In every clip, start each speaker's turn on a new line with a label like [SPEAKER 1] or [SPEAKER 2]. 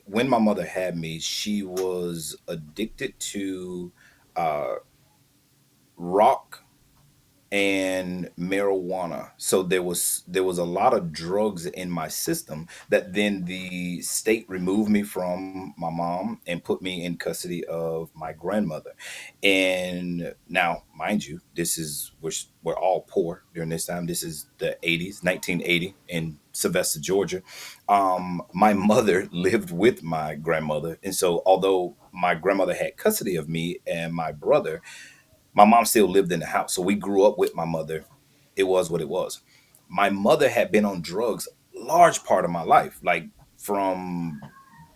[SPEAKER 1] when my mother had me, she was addicted to uh, rock and marijuana. So there was a lot of drugs in my system that then the state removed me from my mom and put me in custody of my grandmother. And now, mind you, this is we're all poor during this time. This is the 80s, 1980 in Sylvester, Georgia. My mother lived with my grandmother, and so although my grandmother had custody of me and my brother, my mom still lived in the house. So we grew up with my mother. It was what it was. My mother had been on drugs large part of my life, like from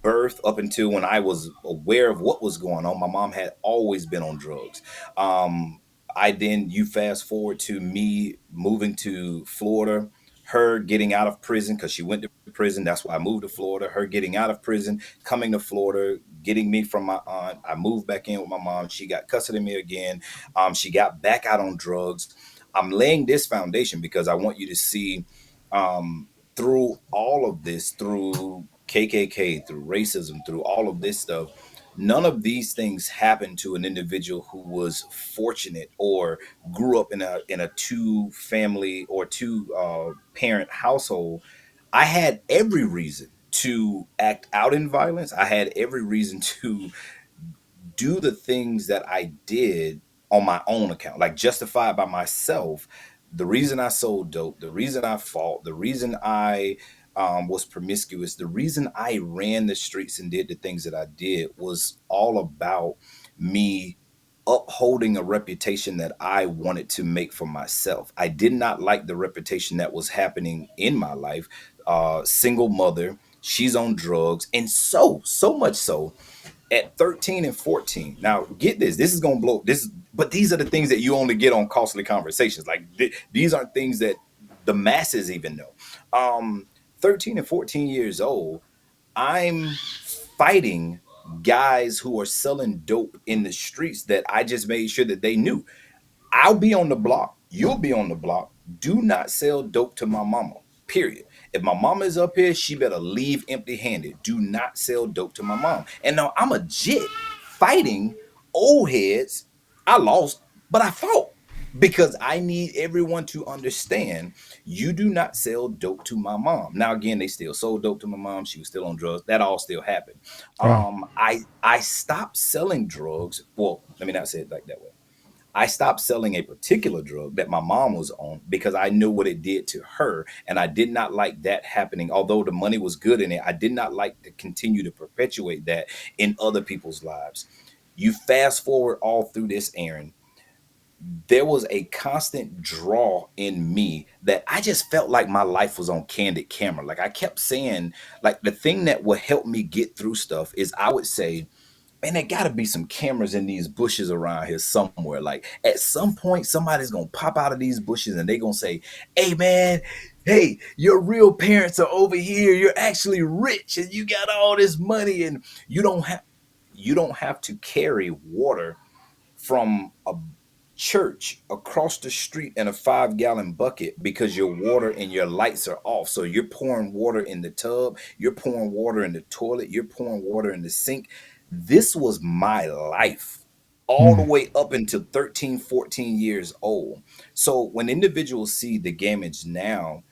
[SPEAKER 1] birth up until when I was aware of what was going on. My mom had always been on drugs. Um, I then you fast forward to me moving to Florida, her getting out of prison because she went to prison. That's why I moved to Florida. Her getting out of prison, coming to Florida, getting me from my aunt. I moved back in with my mom. She got custody of me again. She got back out on drugs. I'm laying this foundation because I want you to see through all of this, through KKK, through racism, through all of this stuff, none of these things happened to an individual who was fortunate or grew up in a two family or two parent household. I had every reason to act out in violence. I had every reason to do the things that I did on my own account, like justified by myself. The reason I sold dope, the reason I fought, the reason I was promiscuous, the reason I ran the streets and did the things that I did was all about me upholding a reputation that I wanted to make for myself. I did not like the reputation that was happening in my life. Single mother, she's on drugs, and so much so at 13 and 14. Now, get this. This is going to blow this, but these are the things that you only get on costly conversations. Like these aren't things that the masses even know. 13 and 14 years old, I'm fighting guys who are selling dope in the streets that I just made sure that they knew. I'll be on the block. You'll be on the block. Do not sell dope to my mama. Period. If my mama is up here, she better leave empty handed. Do not sell dope to my mom. And now I'm a jit fighting old heads. I lost, but I fought because I need everyone to understand you do not sell dope to my mom. Now again, they still sold dope to my mom. She was still on drugs. That all still happened.
[SPEAKER 2] Wow.
[SPEAKER 1] I stopped selling drugs. Well, let me not say it like that way. I stopped selling a particular drug that my mom was on because I knew what it did to her. And I did not like that happening. Although the money was good in it, I did not like to continue to perpetuate that in other people's lives. You fast forward all through this, Aaron, there was a constant draw in me that I just felt like my life was on candid camera. Like I kept saying, like the thing that would help me get through stuff is I would say, man, there got to be some cameras in these bushes around here somewhere. Like at some point, somebody's gonna pop out of these bushes and they're gonna say, "Hey, man, hey, your real parents are over here. You're actually rich and you got all this money, and you don't have to carry water from a church across the street in a 5 gallon bucket because your water and your lights are off. So you're pouring water in the tub, you're pouring water in the toilet, you're pouring water in the sink. This was my life all the
[SPEAKER 2] Mm.
[SPEAKER 1] way up until 13, 14 years old. So when individuals see the damage now,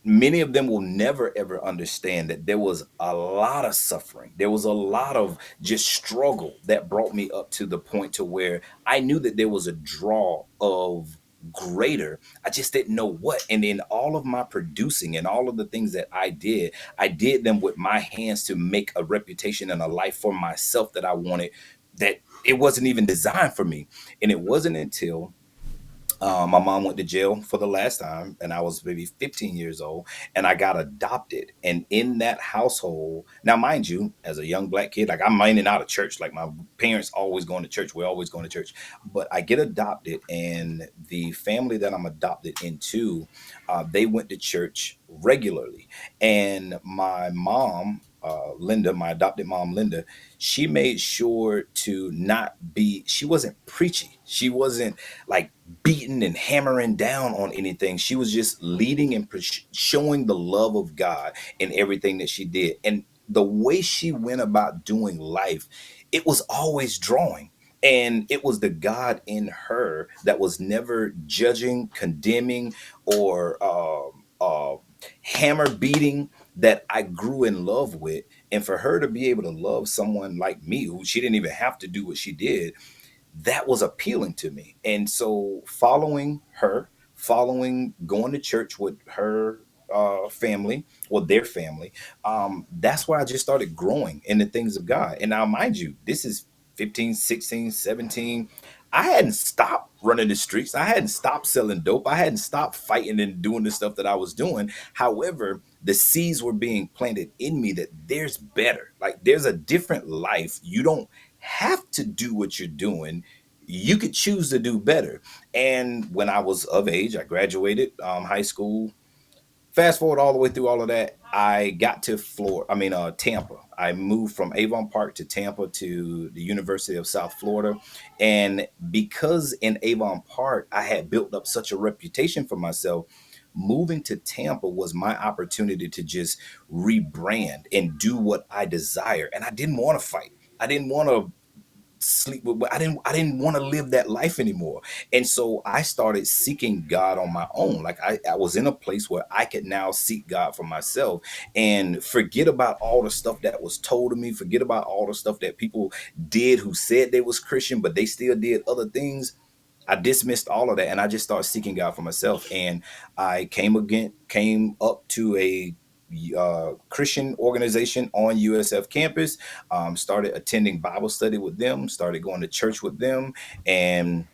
[SPEAKER 1] many of them will never ever understand that there was a lot of suffering, there was a lot of just struggle that brought me up to the point to where I knew that there was a draw of greater. I just didn't know what. And in all of my producing and all of the things that I did them with my hands to make a reputation and a life for myself that I wanted, that it wasn't even designed for me. And it wasn't until my mom went to jail for the last time, and I was maybe 15 years old, and I got adopted. And in that household, now, mind you, as a young black kid, like I'm in and out of church, like my parents always going to church, we're always going to church, but I get adopted, and the family that I'm adopted into, they went to church regularly. And my mom, Linda, my adopted mom, Linda, she made sure to not be, she wasn't preachy. She wasn't like beating and hammering down on anything. She was just leading and showing the love of God in everything that she did. And the way she went about doing life, it was always drawing. And it was the God in her that was never judging, condemning, or hammer beating, that I grew in love with. And for her to be able to love someone like me, who she didn't even have to do what she did, that was appealing to me. And so following her, following going to church with her family or their family, that's where I just started growing in the things of God. And now, mind you, this is 15, 16, 17. I hadn't stopped running the streets. I hadn't stopped selling dope. I hadn't stopped fighting and doing the stuff that I was doing. However, the seeds were being planted in me that there's better. Like, there's a different life. You don't have to do what you're doing. You could choose to do better. And when I was of age, I graduated high school. Fast forward all the way through all of that, I got to Florida. Tampa. I moved from Avon Park to Tampa to the University of South Florida, and because in Avon Park I had built up such a reputation for myself, moving to Tampa was my opportunity to just rebrand and do what I desire. And I didn't want to fight. I didn't want to sleep with, I didn't want to live that life anymore. And so I started seeking God on my own. Like, I was in a place where I could now seek God for myself and forget about all the stuff that was told to me, forget about all the stuff that people did who said they was Christian but they still did other things. I dismissed all of that and I just started seeking God for myself. And I came up to a Christian organization on USF campus, started attending Bible study with them, started going to church with them, and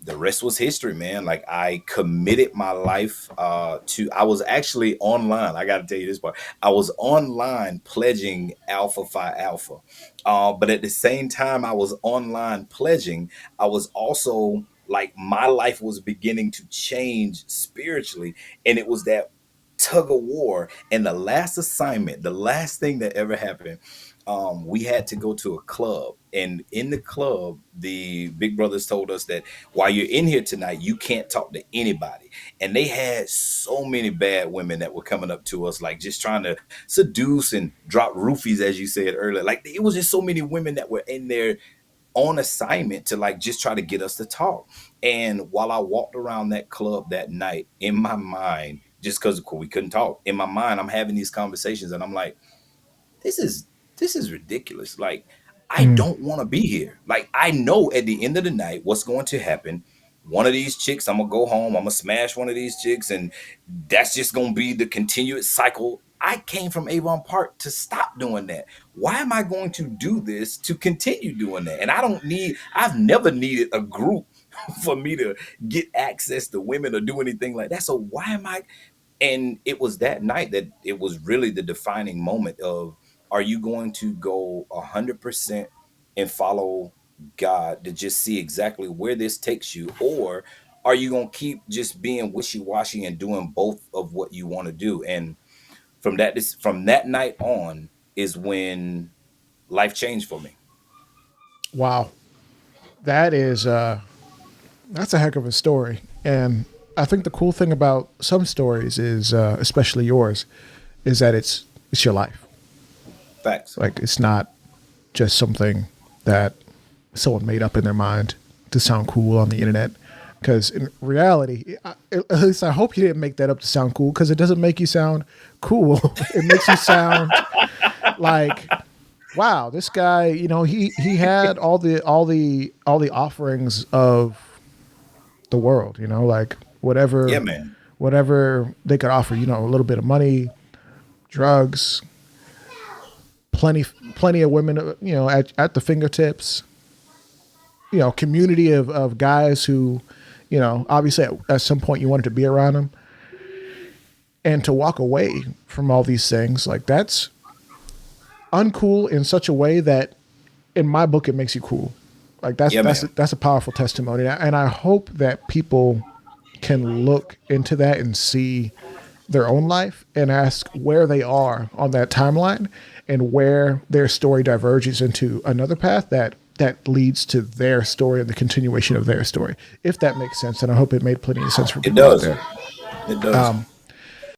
[SPEAKER 1] the rest was history, man. Like, I committed my life to, I was actually online. I got to tell you this part. I was online pledging Alpha Phi Alpha. But at the same time I was online pledging, I was also like, my life was beginning to change spiritually. And it was that tug of war. And the last assignment, the last thing that ever happened, we had to go to a club. And in the club, the big brothers told us that while you're in here tonight, you can't talk to anybody. And they had so many bad women that were coming up to us, like just trying to seduce and drop roofies, as you said earlier. Like, it was just so many women that were in there on assignment to, like, just try to get us to talk. And while I walked around that club that night, in my mind, just because we couldn't talk, in my mind, I'm having these conversations and I'm like, this is this is ridiculous. Like, I
[SPEAKER 2] Mm.
[SPEAKER 1] don't want to be here. Like, I know at the end of the night what's going to happen. One of these chicks, I'm gonna go home, I'm gonna smash one of these chicks, and that's just gonna be the continuous cycle. I came from Avon Park to stop doing that. Why am I going to do this to continue doing that? And I've never needed a group for me to get access to women or do anything like that. So why am I? And it was that night that it was really the defining moment of, are you going to go 100% and follow God to just see exactly where this takes you, or are you going to keep just being wishy-washy and doing both of what you want to do? And from that night on is when life changed for me.
[SPEAKER 2] Wow, that is that's a heck of a story. And I think the cool thing about some stories is, especially yours, is that it's your life.
[SPEAKER 1] Facts.
[SPEAKER 2] Like, it's not just something that someone made up in their mind to sound cool on the internet. Because in reality, at least I hope you didn't make that up to sound cool. Because it doesn't make you sound cool. It makes you sound like, wow, this guy, he had all the offerings of the world, like
[SPEAKER 1] Yeah,
[SPEAKER 2] whatever
[SPEAKER 1] man.
[SPEAKER 2] whatever they could offer, a little bit of money, drugs, plenty plenty of women, at the fingertips, community of guys who, obviously at some point you wanted to be around them, and to walk away from all these things, like, that's uncool in such a way that in my book it makes you cool. Like, that's
[SPEAKER 1] Yeah,
[SPEAKER 2] that's
[SPEAKER 1] man.
[SPEAKER 2] that's a powerful testimony, and I hope that people can look into that and see their own life and ask where they are on that timeline and where their story diverges into another path that leads to their story and the continuation of their story. If that makes sense, and I hope it made plenty of sense for
[SPEAKER 1] It
[SPEAKER 2] people out
[SPEAKER 1] does.
[SPEAKER 2] there.
[SPEAKER 1] It does.